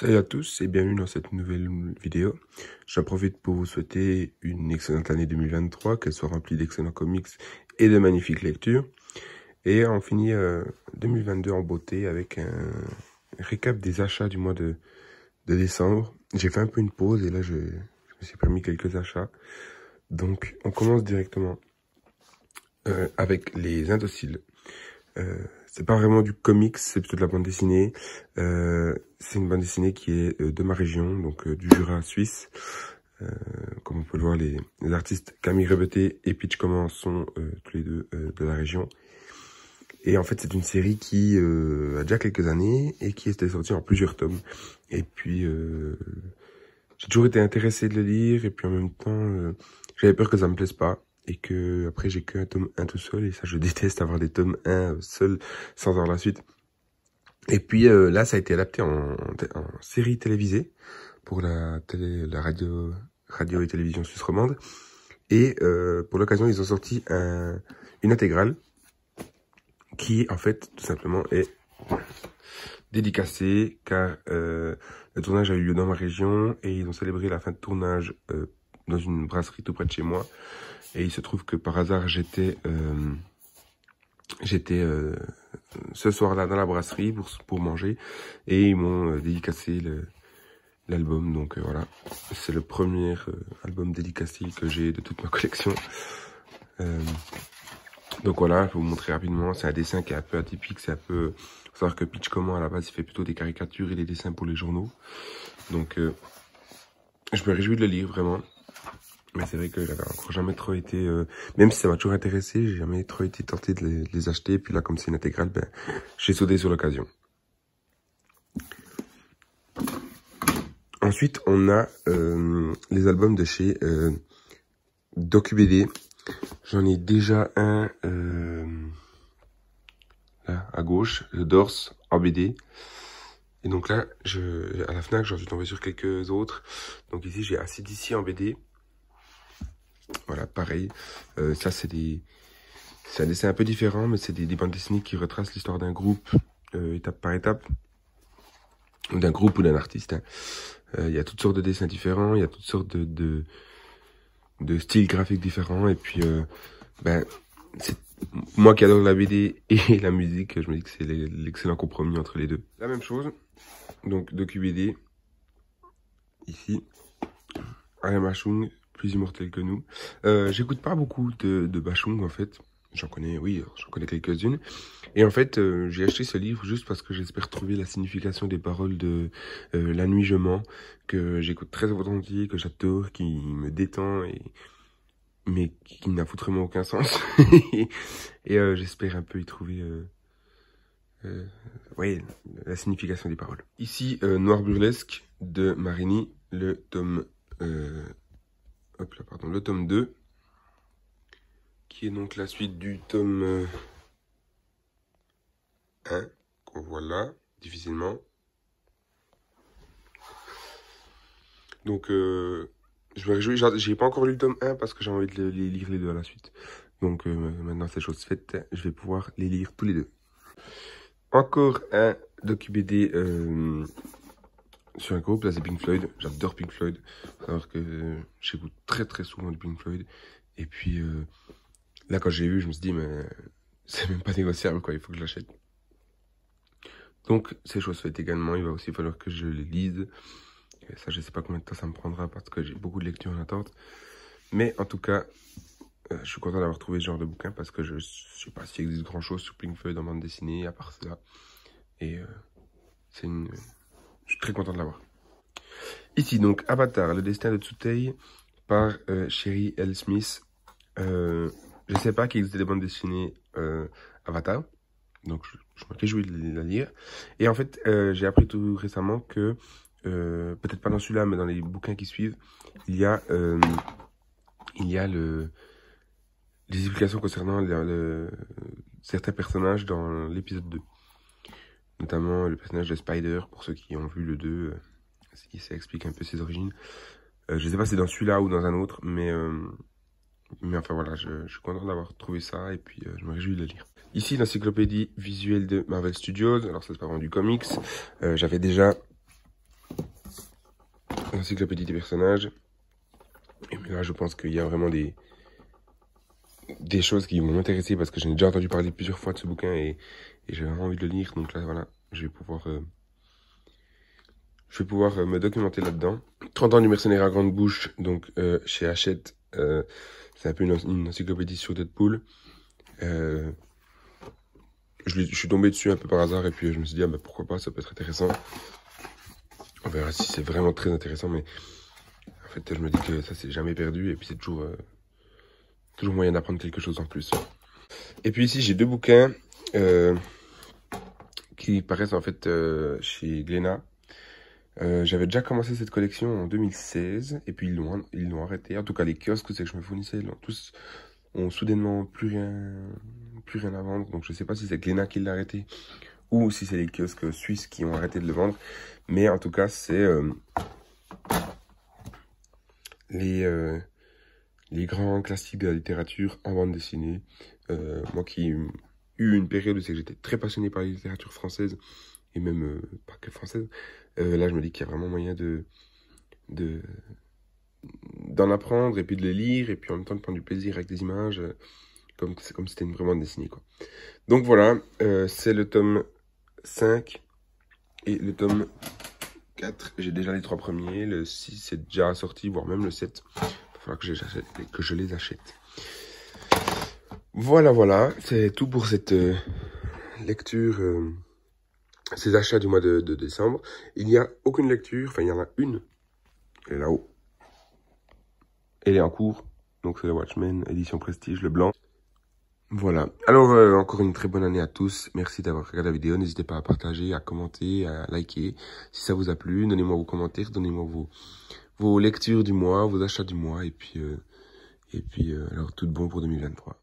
Salut à tous et bienvenue dans cette nouvelle vidéo. J'en profite pour vous souhaiter une excellente année 2023, qu'elle soit remplie d'excellents comics et de magnifiques lectures. Et on finit 2022 en beauté avec un récap des achats du mois de décembre. J'ai fait un peu une pause et là je me suis permis quelques achats. Donc on commence directement avec les Indociles. C'est pas vraiment du comics, c'est plutôt de la bande dessinée. C'est une bande dessinée qui est de ma région, donc du Jura suisse. Comme on peut le voir, les artistes Camille Rebeté et Pitch Comment sont tous les deux de la région. Et en fait, c'est une série qui a déjà quelques années et qui était sortie en plusieurs tomes. Et puis, j'ai toujours été intéressé de le lire et puis en même temps, j'avais peur que ça me plaise pas. Et que après j'ai qu'un tome 1 tout seul, et ça je déteste avoir des tomes 1 seul sans avoir la suite. Et puis là ça a été adapté en série télévisée pour la radio et télévision suisse romande. Et pour l'occasion ils ont sorti une intégrale qui en fait tout simplement est dédicacée car le tournage a eu lieu dans ma région et ils ont célébré la fin de tournage dans une brasserie tout près de chez moi. Et il se trouve que par hasard, j'étais ce soir-là dans la brasserie pour manger. Et ils m'ont dédicacé l'album. Donc voilà, c'est le premier album dédicacé que j'ai de toute ma collection. Donc voilà, je vais vous montrer rapidement. C'est un dessin qui est un peu atypique. C'est un peu... faut savoir que Pitch Comment, à la base, il fait plutôt des caricatures et des dessins pour les journaux. Donc je me réjouis de le lire, vraiment. Mais c'est vrai que j'avais encore jamais trop été, même si ça m'a toujours intéressé, j'ai jamais trop été tenté de les acheter. Et puis là, comme c'est une intégrale, ben, j'ai sauté sur l'occasion. Ensuite, on a les albums de chez DocuBD. J'en ai déjà un là, à gauche, le Dors en BD. Et donc là, à la Fnac, j'en suis tombé sur quelques autres. Donc ici, j'ai AC/DC en BD. Voilà, pareil. Ça, c'est un dessin un peu différent, mais c'est des bandes dessinées qui retracent l'histoire d'un groupe, étape par étape. Ou d'un groupe ou d'un artiste. Hein. Il y a toutes sortes de dessins différents, il y a toutes sortes de styles graphiques différents. Et puis, ben, c'est moi qui adore la BD et la musique, je me dis que c'est l'excellent compromis entre les deux. La même chose, donc DocuBD, ici, Alain Bachung, plus immortel que nous. J'écoute pas beaucoup de Bachung en fait. J'en connais, oui, j'en connais quelques-unes. Et en fait, j'ai acheté ce livre juste parce que j'espère trouver la signification des paroles de La nuit je mens, que j'écoute très volontiers, que j'adore, qui me détend, mais qui n'a foutrement aucun sens. Et j'espère un peu y trouver ouais, la signification des paroles. Ici, Noir Burlesque de Marini, le tome... hop là, pardon, le tome 2, qui est donc la suite du tome 1, qu'on voit là, difficilement. Donc, je me réjouis, j'ai pas encore lu le tome 1 parce que j'ai envie de les lire les deux à la suite. Donc, maintenant c'est chose faite, je vais pouvoir les lire tous les deux. Encore un DocuBD sur un groupe, là c'est Pink Floyd, j'adore Pink Floyd. Faut savoir que j'écoute très très souvent du Pink Floyd. Et puis là quand j'ai vu, je me suis dit mais c'est même pas négociable quoi, il faut que je l'achète. Donc c'est chose faite également, il va aussi falloir que je les lise. Et ça je sais pas combien de temps ça me prendra parce que j'ai beaucoup de lectures en attente. Mais en tout cas, je suis content d'avoir trouvé ce genre de bouquin parce que je sais pas s'il existe grand chose sur Pink Floyd en bande dessinée à part ça. Et je suis très content de l'avoir. Ici, donc, Avatar, le destin de Tsutei, par Sherry L. Smith. Je ne sais pas qu'il existait des bandes dessinées Avatar. Donc, je me réjouis de la lire. Et en fait, j'ai appris tout récemment que, peut-être pas dans celui-là, mais dans les bouquins qui suivent, il y a les explications concernant certains personnages dans l'épisode 2. Notamment le personnage de Spider, pour ceux qui ont vu le 2, ça explique un peu ses origines. Je sais pas si c'est dans celui-là ou dans un autre, mais enfin voilà, je suis content d'avoir trouvé ça et puis je me réjouis de le lire. Ici, l'encyclopédie visuelle de Marvel Studios. Alors ça c'est pas vraiment du comics. J'avais déjà l'encyclopédie des personnages. Et là, je pense qu'il y a vraiment des choses qui vont m'intéresser parce que j'en ai déjà entendu parler plusieurs fois de ce bouquin et j'ai vraiment envie de le lire. Donc là, voilà, je vais pouvoir me documenter là-dedans. 30 ans du mercenaire à grande bouche, donc chez Hachette. C'est un peu une encyclopédie sur Deadpool. Je suis tombé dessus un peu par hasard et puis je me suis dit, ah, bah, pourquoi pas, ça peut être intéressant. On verra si c'est vraiment très intéressant, mais en fait, je me dis que ça, c'est jamais perdu et puis c'est toujours moyen d'apprendre quelque chose en plus. Et puis ici, j'ai 2 bouquins qui paraissent en fait chez Glénat. J'avais déjà commencé cette collection en 2016 et puis ils l'ont arrêté. En tout cas, les kiosques que je me fournissais, tous ont soudainement plus rien à vendre. Donc je sais pas si c'est Glénat qui l'a arrêté ou si c'est les kiosques suisses qui ont arrêté de le vendre. Mais en tout cas, c'est les grands classiques de la littérature en bande dessinée. Moi qui ai eu une période où j'étais très passionné par la littérature française et même pas que française. Là, je me dis qu'il y a vraiment moyen d'en apprendre et puis de les lire et puis en même temps de prendre du plaisir avec des images comme si c'était vraiment dessiné, quoi. Donc voilà, c'est le tome 5 et le tome 4. J'ai déjà les 3 premiers, le 6 c'est déjà sorti, voire même le 7. Il va falloir que je les achète. Voilà, c'est tout pour cette lecture, ces achats du mois de décembre. Il n'y a aucune lecture, enfin il y en a une, elle est là-haut. Elle est en cours, donc c'est la Watchmen, édition Prestige, le blanc. Voilà, alors encore une très bonne année à tous, merci d'avoir regardé la vidéo, n'hésitez pas à partager, à commenter, à liker, si ça vous a plu, donnez-moi vos commentaires, donnez-moi vos lectures du mois, vos achats du mois, et puis alors tout bon pour 2023.